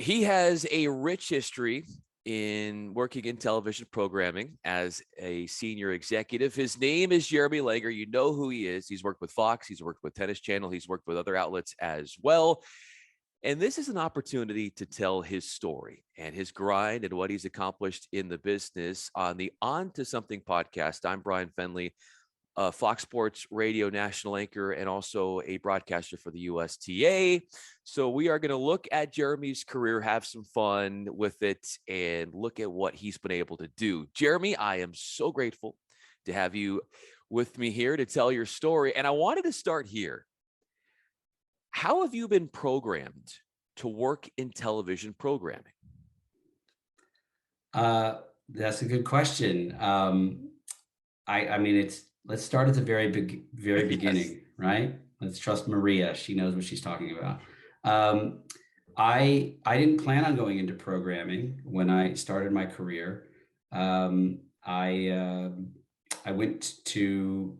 He has a rich history in working in television programming as a senior executive. His name is Jeremy Langer. You know who he is. He's worked with Fox. He's worked with Tennis Channel. He's worked with other outlets as well. And this is an opportunity to tell his story and his grind and what he's accomplished in the business on the On to Something podcast. I'm Bryan Fenley, Fox Sports Radio national anchor and also a broadcaster for the USTA. So we are going to look at Jeremy's career, have some fun with it, and look at what he's been able to do. Jeremy, I am so grateful to have you with me here to tell your story. And I wanted to start here. How have you been programmed to work in television programming? That's a good question. I mean, let's start at the very beginning, yes. Right? Let's trust Maria. She knows what she's talking about. I didn't plan on going into programming when I started my career. I went to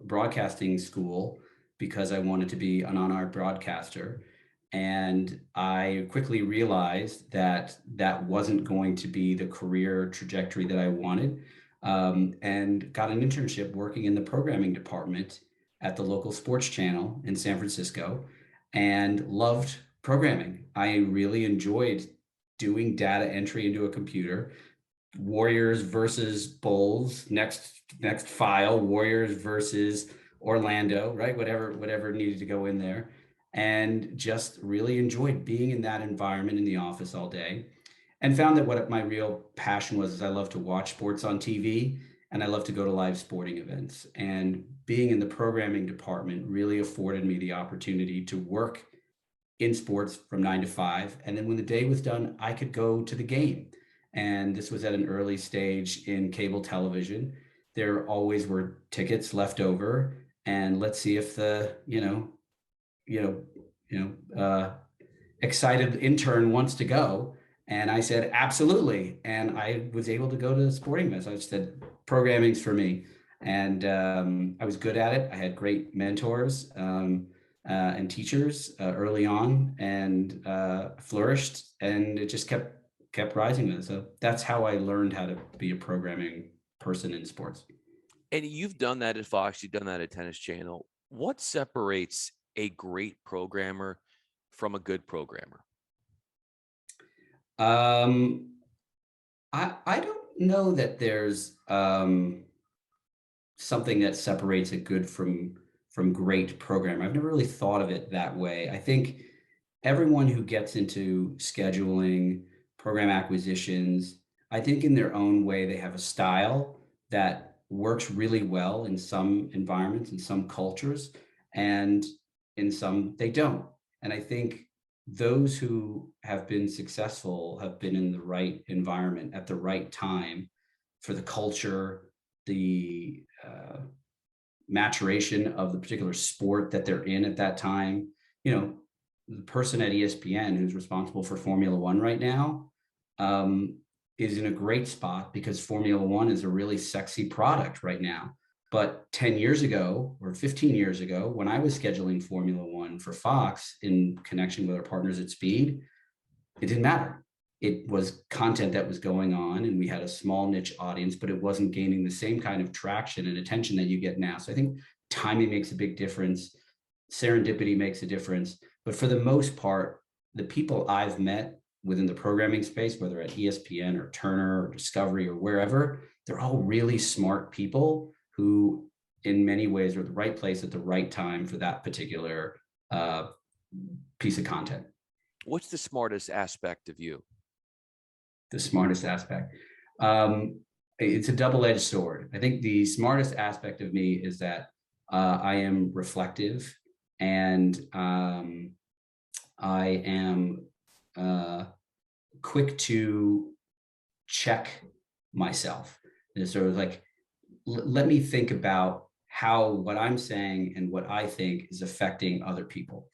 broadcasting school because I wanted to be an on-air broadcaster. And I quickly realized that that wasn't going to be the career trajectory that I wanted, and got an internship working in the programming department at the local sports channel in San Francisco, and loved programming. I really enjoyed doing data entry into a computer. Warriors versus Bulls, next file, Warriors versus Orlando, right? Whatever needed to go in there. And just really enjoyed being in that environment in the office all day, and found that what my real passion was is I love to watch sports on TV, and I love to go to live sporting events. And being in the programming department really afforded me the opportunity to work in sports from 9 to 5. And then when the day was done, I could go to the game. And this was at an early stage in cable television. There always were tickets left over, and let's see if the, excited intern wants to go. And I said, absolutely. And I was able to go to the sporting events. I said, programming's for me. And I was good at it. I had great mentors and teachers early on, and flourished, and it just kept rising with it. So that's how I learned how to be a programming person in sports. And you've done that at Fox, you've done that at Tennis Channel. What separates a great programmer from a good programmer? I don't know that there's something that separates a good from great programmer. I've never really thought of it that way. I think everyone who gets into scheduling, program acquisitions, I think in their own way, they have a style that works really well in some environments, in some cultures, and in some they don't. And I think those who have been successful have been in the right environment at the right time for the culture, the maturation of the particular sport that they're in at that time. The person at ESPN who's responsible for Formula One right now is in a great spot because Formula One is a really sexy product right now. But 10 years ago or 15 years ago, when I was scheduling Formula One for Fox in connection with our partners at Speed, it didn't matter. It was content that was going on, and we had a small niche audience, but it wasn't gaining the same kind of traction and attention that you get now. So I think timing makes a big difference. Serendipity makes a difference. But for the most part, the people I've met within the programming space, whether at ESPN or Turner or Discovery or wherever, they're all really smart people who in many ways are at the right place at the right time for that particular piece of content. What's the smartest aspect of you? The smartest aspect. It's a double-edged sword. I think the smartest aspect of me is that I am reflective, and I am quick to check myself. And sort of like, let me think about how what I'm saying and what I think is affecting other people.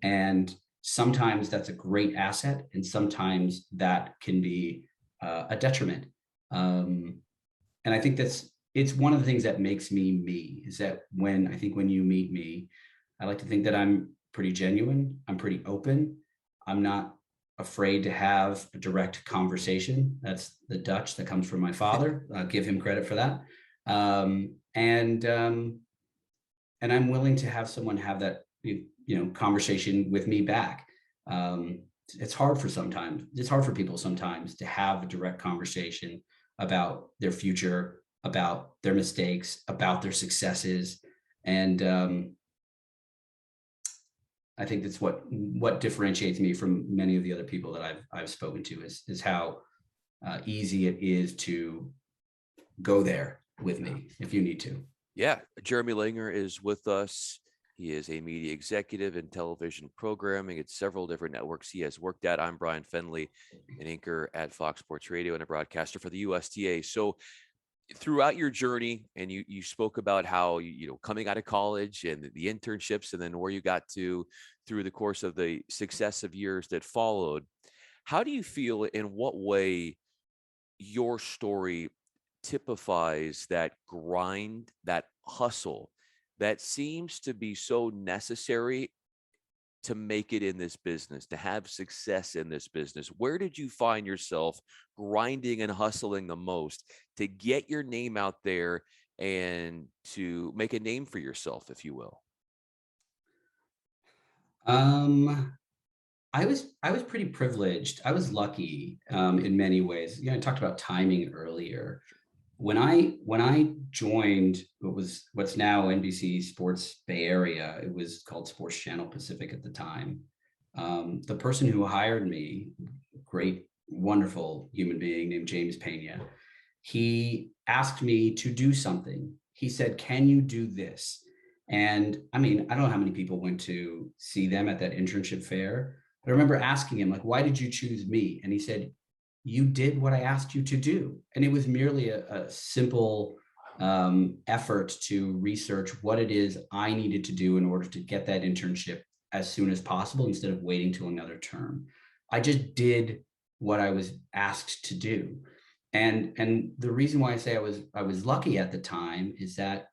And sometimes that's a great asset, and sometimes that can be a detriment. And I think it's one of the things that makes me, is that when you meet me, I like to think that I'm pretty genuine, I'm pretty open, I'm not afraid to have a direct conversation. That's the Dutch that comes from my father. I'll give him credit for that. And I'm willing to have someone have that conversation with me back. It's hard for people sometimes to have a direct conversation about their future, about their mistakes, about their successes. And I think that's what differentiates me from many of the other people that I've spoken to is how easy it is to go there with me if you need to. Yeah, Jeremy Langer is with us. He is a media executive in television programming at several different networks he has worked at. I'm Bryan Fenley, an anchor at Fox Sports Radio and a broadcaster for the USTA. So throughout your journey, and you spoke about how coming out of college and the internships, and then where you got to through the course of the successive years that followed. How do you feel, in what way your story typifies that grind, that hustle that seems to be so necessary to make it in this business, to have success in this business? Where did you find yourself grinding and hustling the most to get your name out there and to make a name for yourself, if you will? I was pretty privileged. I was lucky in many ways. I talked about timing earlier. When I joined what's now NBC Sports Bay Area, it was called Sports Channel Pacific at the time. The person who hired me, great, wonderful human being named James Pena, he asked me to do something. He said, "Can you do this?" And I mean, I don't know how many people went to see them at that internship fair. But I remember asking him, like, "Why did you choose me?" And he said, "You did what I asked you to do." And it was merely a simple effort to research what it is I needed to do in order to get that internship as soon as possible instead of waiting till another term. I just did what I was asked to do. And the reason why I say I was lucky at the time is that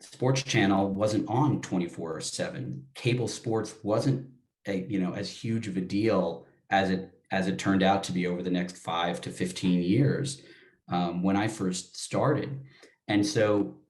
Sports Channel wasn't on 24/7. Cable sports wasn't as huge of a deal as it turned out to be over the next 5 to 15 years when I first started. And so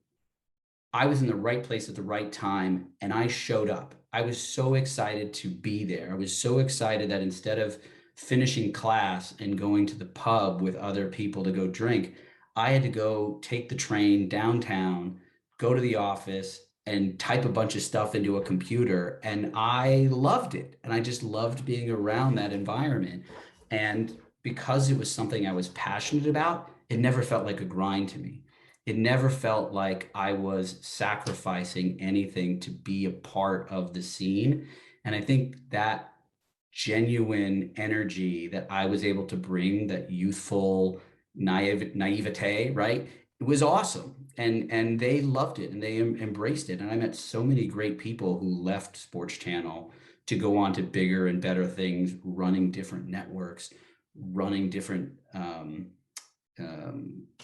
I was in the right place at the right time, and I showed up. I was so excited to be there. I was so excited that instead of finishing class and going to the pub with other people to go drink, I had to go take the train downtown, go to the office, and type a bunch of stuff into a computer. And I loved it. And I just loved being around that environment. And because it was something I was passionate about, it never felt like a grind to me. It never felt like I was sacrificing anything to be a part of the scene. And I think that genuine energy that I was able to bring, that youthful naivete, right? It was awesome. And they loved it and they embraced it. And I met so many great people who left Sports Channel to go on to bigger and better things, running different networks, running different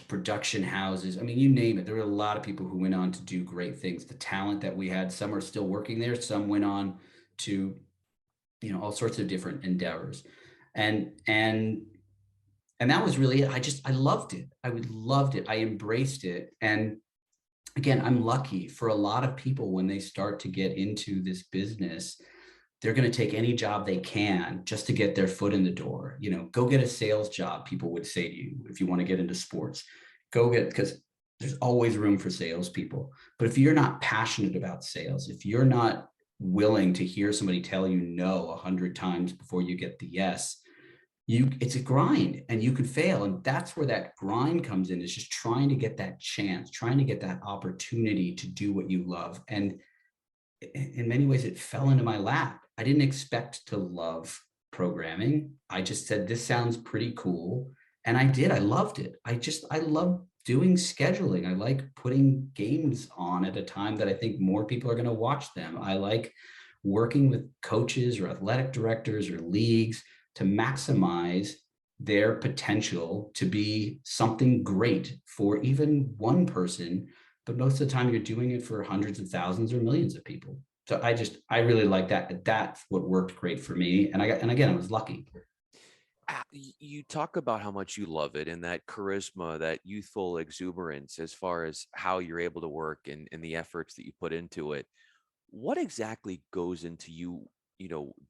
production houses. I mean, you name it. There were a lot of people who went on to do great things. The talent that we had, some are still working there. Some went on to, all sorts of different endeavors. And that was really it. I loved it. Loved it. I embraced it. And again, I'm lucky. For a lot of people, when they start to get into this business, they're going to take any job they can just to get their foot in the door. Go get a sales job, people would say to you, if you want to get into sports. Because there's always room for salespeople. But if you're not passionate about sales, if you're not willing to hear somebody tell you no 100 times before you get the yes, it's a grind and you could fail. And that's where that grind comes in, is just trying to get that chance, trying to get that opportunity to do what you love. And in many ways, it fell into my lap. I didn't expect to love programming. I just said, this sounds pretty cool. And I did. I loved it. I love doing scheduling. I like putting games on at a time that I think more people are going to watch them. I like working with coaches or athletic directors or leagues to maximize their potential to be something great for even one person. But most of the time, you're doing it for hundreds of thousands or millions of people. So I really like that. That's what worked great for me. And again, I was lucky. You talk about how much you love it and that charisma, that youthful exuberance, as far as how you're able to work and the efforts that you put into it. What exactly goes into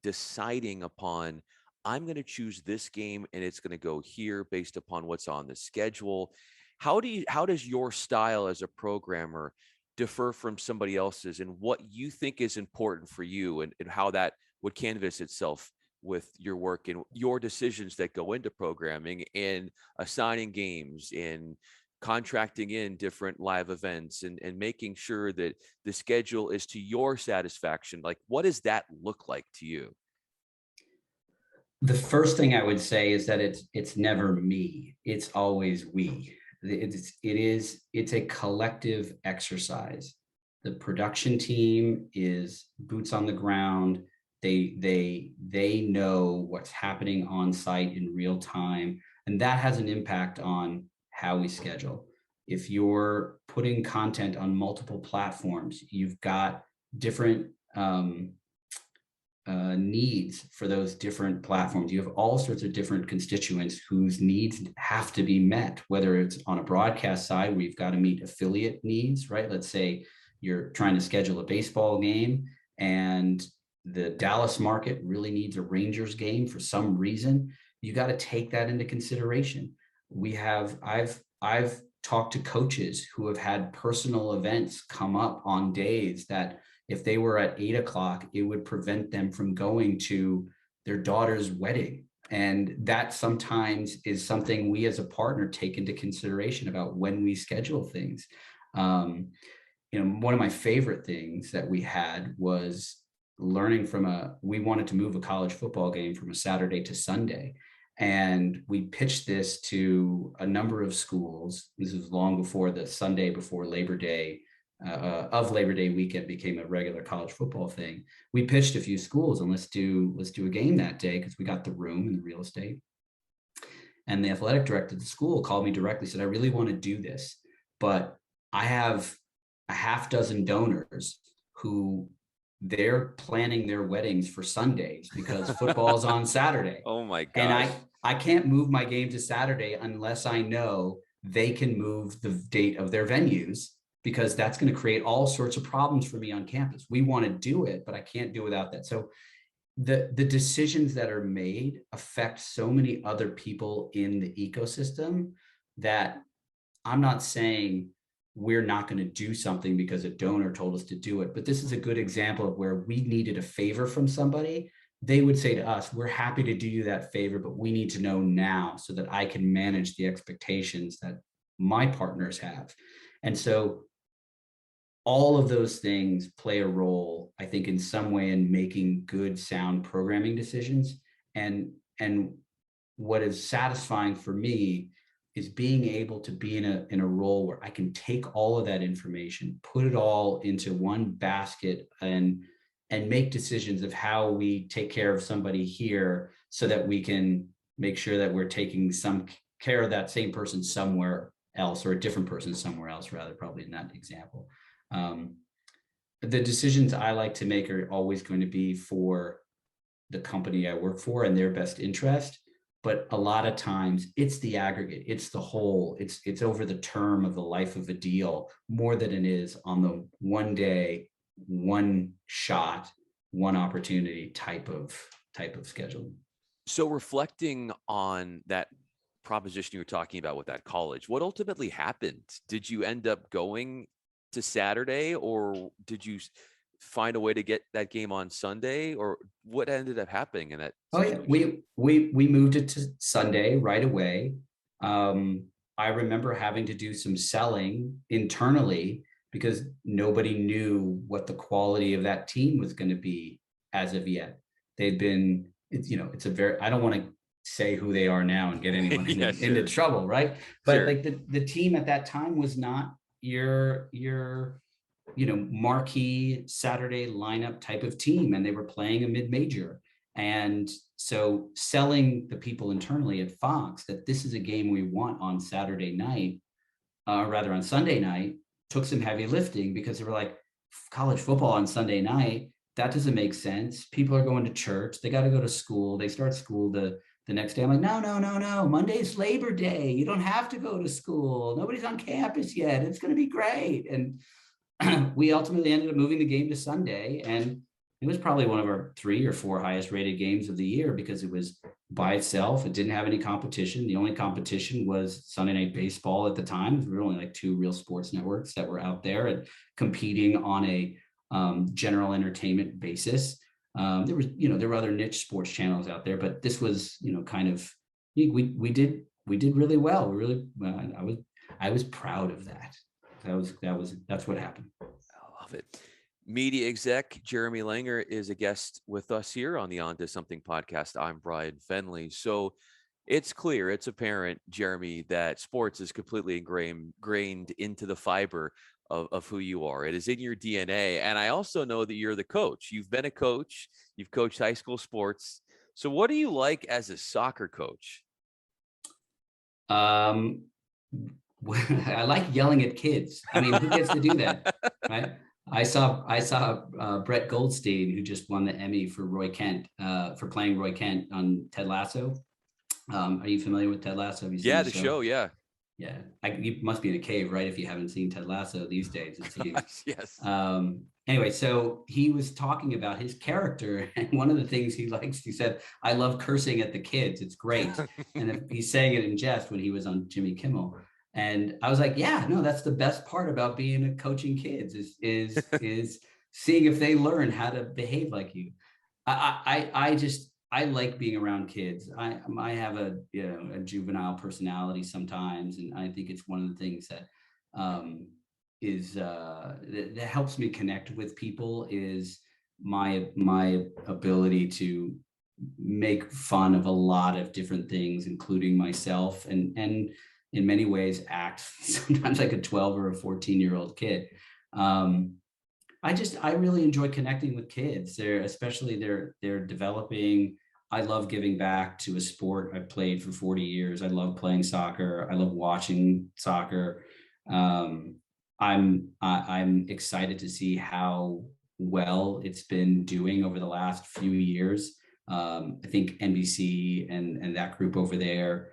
deciding upon, I'm going to choose this game and it's going to go here based upon what's on the schedule? How does your style as a programmer differ from somebody else's, and what you think is important for you, and how that would canvas itself with your work and your decisions that go into programming and assigning games and contracting in different live events and making sure that the schedule is to your satisfaction? Like, what does that look like to you? The first thing I would say is that it's never me. It's always we. It's a collective exercise. The production team is boots on the ground. They know what's happening on site in real time, and that has an impact on how we schedule. If you're putting content on multiple platforms, you've got different needs for those different platforms. You have all sorts of different constituents whose needs have to be met, whether it's on a broadcast side, where you've got to meet affiliate needs, right? Let's say you're trying to schedule a baseball game and the Dallas market really needs a Rangers game for some reason. You got to take that into consideration. I've talked to coaches who have had personal events come up on days that if they were at 8 o'clock, it would prevent them from going to their daughter's wedding. And that sometimes is something we as a partner take into consideration about when we schedule things. One of my favorite things that we had was learning we wanted to move a college football game from a Saturday to Sunday. And we pitched this to a number of schools. This was long before the Sunday before Labor Day of Labor Day weekend became a regular college football thing. We pitched a few schools and let's do a game that day because we got the room and the real estate. And the athletic director of the school called me directly, said, I really want to do this, but I have a half dozen donors who they're planning their weddings for Sundays because football is on Saturday. Oh my gosh. And I can't move my game to Saturday unless I know they can move the date of their venues, because that's going to create all sorts of problems for me on campus. We want to do it, but I can't do without that. So the decisions that are made affect so many other people in the ecosystem that I'm not saying we're not going to do something because a donor told us to do it. But this is a good example of where we needed a favor from somebody. They would say to us, we're happy to do you that favor, but we need to know now so that I can manage the expectations that my partners have. And so all of those things play a role, I think, in some way in making good, sound programming decisions. And what is satisfying for me is being able to be in a role where I can take all of that information, put it all into one basket, and make decisions of how we take care of somebody here so that we can make sure that we're taking some care of that same person somewhere else, or a different person somewhere else, rather, probably in that example. The decisions I like to make are always going to be for the company I work for and their best interest. But a lot of times it's the aggregate, it's the whole, it's over the term of the life of a deal more than it is on the one day, one shot, one opportunity type of scheduling. So reflecting on that proposition you were talking about with that college, what ultimately happened? Did you end up going to Saturday, or did you find a way to get that game on Sunday, or what ended up happening in that situation? Oh yeah, we moved it to Sunday right away. I remember having to do some selling internally because nobody knew what the quality of that team was going to be as of yet. They'd been, it's a very, I don't want to say who they are now and get anyone into trouble, right? But like the team at that time was not your marquee Saturday lineup type of team, and they were playing a mid-major. And so selling the people internally at Fox that this is a game we want on Saturday night, rather on Sunday night, took some heavy lifting, because they were like, college football on Sunday night. That doesn't make sense. People are going to church. They got to go to school. They start school the next day. I'm like, no, no, no, no. Monday's Labor Day. You don't have to go to school. Nobody's on campus yet. It's going to be great. And we ultimately ended up moving the game to Sunday. And it was probably one of our 3 or 4 highest rated games of the year because it was by itself. It didn't have any competition. The only competition was Sunday Night Baseball at the time. There were only like 2 real sports networks that were out there and competing on a general entertainment basis. There were other niche sports channels out there, but this was, kind of, we did really well. We really, I was proud of that. That's what happened. I love it. Media exec Jeremy Langer is a guest with us here on the On to Something podcast. I'm Bryan Fenley. So it's clear, it's apparent, Jeremy, that sports is completely ingrained into the fiber of who you are. It is in your DNA. And I also know that you're the coach. You've been a coach. You've coached high school sports. So what do you like as a soccer coach? I like yelling at kids. I mean, who gets to do that, right? I saw Brett Goldstein, who just won the Emmy for Roy Kent, for playing Roy Kent on Ted Lasso. Are you familiar with Ted Lasso? Have you seen the show? Yeah. Yeah. You must be in a cave, right? If you haven't seen Ted Lasso these days, it seems. Yes. Anyway, so he was talking about his character, and one of the things he likes, he said, "I love cursing at the kids. It's great." And he's saying it in jest when he was on Jimmy Kimmel. And I was like, yeah, no, that's the best part about being a coaching kids is seeing if they learn how to behave like you. I like being around kids. I have a juvenile personality sometimes, and I think it's one of the things that that helps me connect with people is my ability to make fun of a lot of different things, including myself, and in many ways act sometimes like a 12 or a 14-year-old kid. I really enjoy connecting with kids. They're developing. I love giving back to a sport I've played for 40 years. I love playing soccer. I love watching soccer. I'm excited to see how well it's been doing over the last few years. I think NBC and that group over there,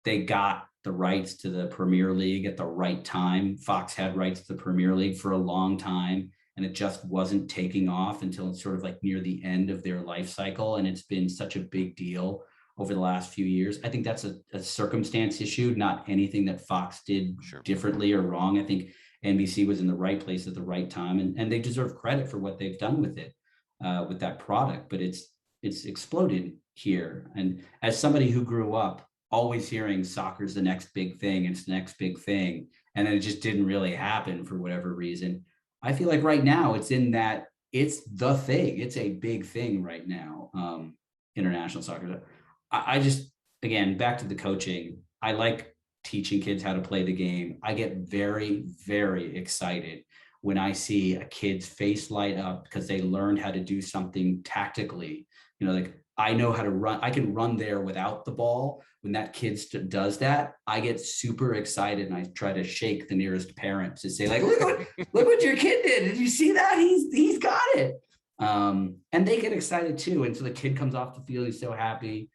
they got the rights to the Premier League at the right time. Fox had rights to the Premier League for a long time, and it just wasn't taking off until it's sort of like near the end of their life cycle. And it's been such a big deal over the last few years. I think that's a circumstance issue, not anything that Fox did differently or wrong. I think NBC was in the right place at the right time, and they deserve credit for what they've done with it, with that product. But it's exploded here. And as somebody who grew up always hearing soccer's the next big thing, it's the next big thing, and then it just didn't really happen for whatever reason, I feel like right now it's the thing. It's a big thing right now, international soccer. I just, again, back to the coaching, I like teaching kids how to play the game. I get very, very excited when I see a kid's face light up because they learned how to do something tactically. Like I know how to run. I can run there without the ball. When that kid does that, I get super excited and I try to shake the nearest parent to say, like, look what your kid did. Did you see that? He's got it. And they get excited too. And so the kid comes off the field. He's so happy.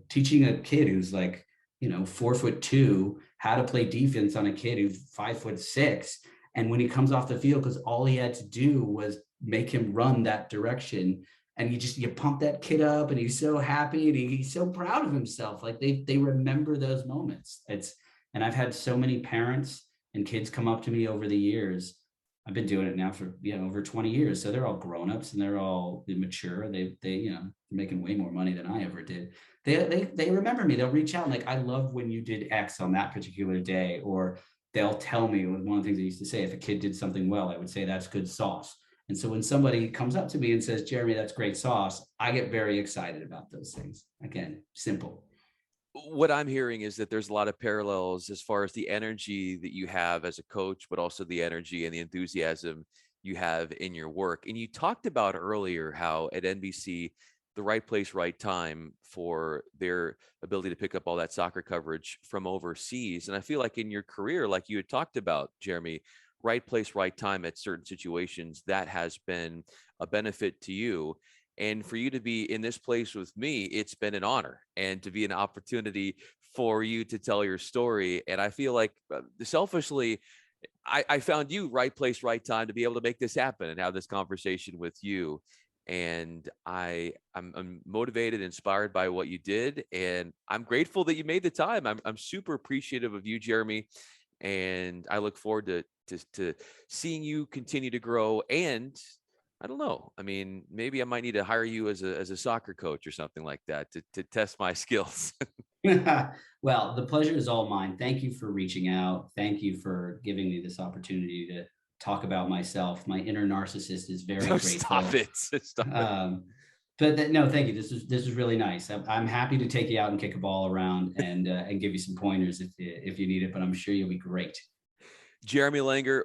Teaching a kid who's like, 4'2" how to play defense on a kid who's 5'6". And when he comes off the field, because all he had to do was make him run that direction. And you pump that kid up and he's so happy and he's so proud of himself. Like they remember those moments. And I've had so many parents and kids come up to me over the years. I've been doing it now for over 20 years. So they're all grown-ups and they're all mature. They're making way more money than I ever did. They remember me. They'll reach out and like, I love when you did X on that particular day. Or they'll tell me, one of the things I used to say, if a kid did something well, I would say that's good sauce. And so when somebody comes up to me and says, Jeremy, that's great sauce, I get very excited about those things. Again, simple. What I'm hearing is that there's a lot of parallels as far as the energy that you have as a coach, but also the energy and the enthusiasm you have in your work. And you talked about earlier how at NBC, the right place, right time for their ability to pick up all that soccer coverage from overseas. And I feel like in your career, like you had talked about, Jeremy, right place, right time at certain situations, that has been a benefit to you. And for you to be in this place with me, it's been an honor and to be an opportunity for you to tell your story. And I feel like selfishly, I found you right place, right time to be able to make this happen and have this conversation with you. And I'm motivated, inspired by what you did, and I'm grateful that you made the time. I'm super appreciative of you, Jeremy, and I look forward to seeing you continue to grow. And I don't know. I mean, maybe I might need to hire you as a soccer coach or something like that to test my skills. Well, the pleasure is all mine. Thank you for reaching out. Thank you for giving me this opportunity to talk about myself. My inner narcissist is very No, stop grateful. it. Stop it. Um, no, thank you. This is really nice. I'm happy to take you out and kick a ball around and give you some pointers if you need it. But I'm sure you'll be great. Jeremy Langer,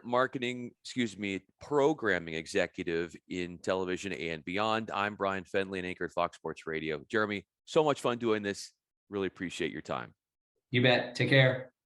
programming executive in television and beyond. I'm Bryan Fenley, an anchor at Fox Sports Radio. Jeremy, so much fun doing this. Really appreciate your time. You bet. Take care.